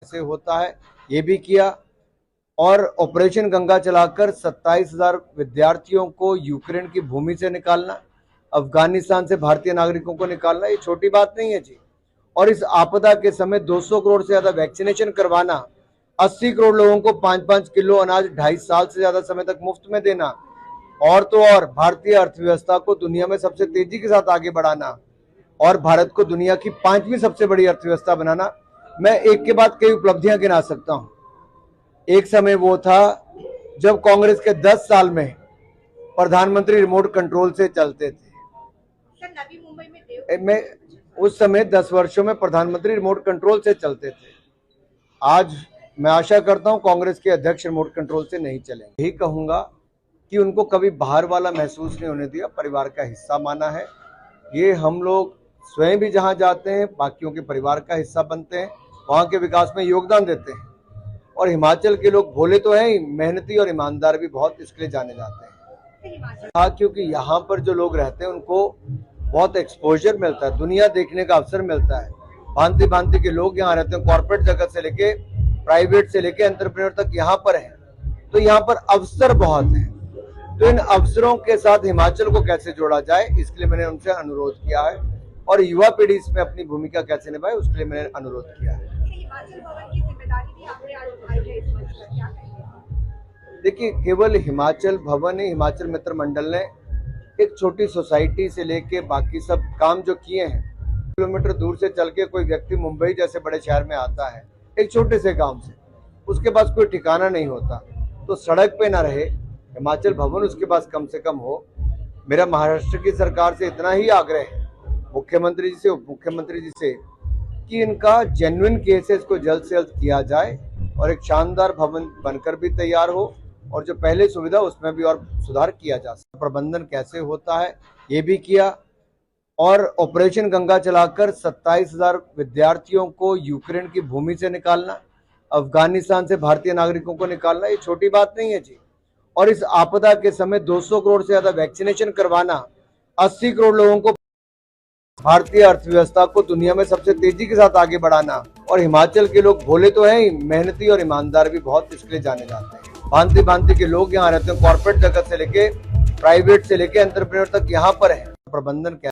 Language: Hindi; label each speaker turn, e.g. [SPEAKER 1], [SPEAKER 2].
[SPEAKER 1] से होता है ये भी किया और ऑपरेशन गंगा चलाकर 27,000 विद्यार्थियों को यूक्रेन की भूमि से निकालना, अफगानिस्तान से भारतीय नागरिकों को निकालना ये छोटी बात नहीं है जी। और इस आपदा के समय 200 करोड़ से ज्यादा वैक्सीनेशन करवाना, 80 करोड़ लोगों को 5-5 किलो अनाज 2.5 साल से ज्यादा समय तक मुफ्त में देना, और तो और भारतीय अर्थव्यवस्था को दुनिया में सबसे तेजी के साथ आगे बढ़ाना और भारत को दुनिया की 5वीं सबसे बड़ी अर्थव्यवस्था बनाना। मैं एक के बाद कई उपलब्धियां गिना सकता हूं। एक समय वो था जब कांग्रेस के 10 साल में प्रधानमंत्री रिमोट कंट्रोल से चलते थे।
[SPEAKER 2] नवी मुंबई में
[SPEAKER 1] मैं उस समय 10 वर्षों में प्रधानमंत्री रिमोट कंट्रोल से चलते थे। आज मैं आशा करता हूं कांग्रेस के अध्यक्ष रिमोट कंट्रोल से नहीं चलेंगे। यही कहूंगा कि उनको कभी बाहर वाला महसूस नहीं होने दिया, परिवार का हिस्सा माना है। ये हम लोग स्वयं भी जहां जाते हैं बाकियों के परिवार का हिस्सा बनते हैं, वहां के विकास में योगदान देते हैं। और हिमाचल के लोग भोले तो हैं ही, मेहनती और ईमानदार भी बहुत, इसके लिए जाने जाते हैं। हाँ, क्योंकि यहाँ पर जो लोग रहते हैं उनको बहुत एक्सपोजर मिलता है, दुनिया देखने का अवसर मिलता है। भांति भांति के लोग यहाँ रहते हैं, कॉर्पोरेट जगत से लेके प्राइवेट से लेके एंटरप्रेन्योर तक यहाँ पर है, तो यहाँ पर अवसर बहुत है। तो इन अवसरों के साथ हिमाचल को कैसे जोड़ा जाए, इसके लिए मैंने उनसे अनुरोध किया है, और युवा पीढ़ी इसमें अपनी भूमिका कैसे निभाए उसके लिए मैंने अनुरोध किया है। देखिए, केवल हिमाचल भवन ही, हिमाचल मित्र मंडल ने एक छोटी सोसाइटी से लेके बाकी सब काम जो किए हैं, किलोमीटर दूर से चल के कोई व्यक्ति मुंबई जैसे बड़े शहर में आता है एक छोटे से गांव से, उसके पास कोई ठिकाना नहीं होता, तो सड़क पे ना रहे, हिमाचल भवन उसके पास कम से कम हो। मेरा महाराष्ट्र की सरकार से इतना ही आग्रह है, मुख्यमंत्री जी से, उप मुख्यमंत्री जी से, कि इनका जेन्युइन केसेस को जल्द से जल्द किया जाए और एक शानदार भवन बनकर भी तैयार हो, और जो पहले सुविधा उसमें भी और सुधार किया जा सके। प्रबंधन कैसे होता है ये भी किया और ऑपरेशन गंगा चलाकर 27,000 विद्यार्थियों को यूक्रेन की भूमि से निकालना, अफगानिस्तान से भारतीय नागरिकों को निकालना ये छोटी बात नहीं है जी। और इस आपदा के समय 200 करोड़ से ज्यादा वैक्सीनेशन करवाना, 80 करोड़ लोगों को भारतीय अर्थव्यवस्था को दुनिया में सबसे तेजी के साथ आगे बढ़ाना, और हिमाचल के लोग भोले तो हैं ही, मेहनती और ईमानदार भी बहुत, इसके लिए जाने जाते हैं। भांति भांति के लोग यहाँ रहते हैं, कॉर्पोरेट जगत से लेके प्राइवेट से लेके एंटरप्रेन्योर तक यहाँ पर है। प्रबंधन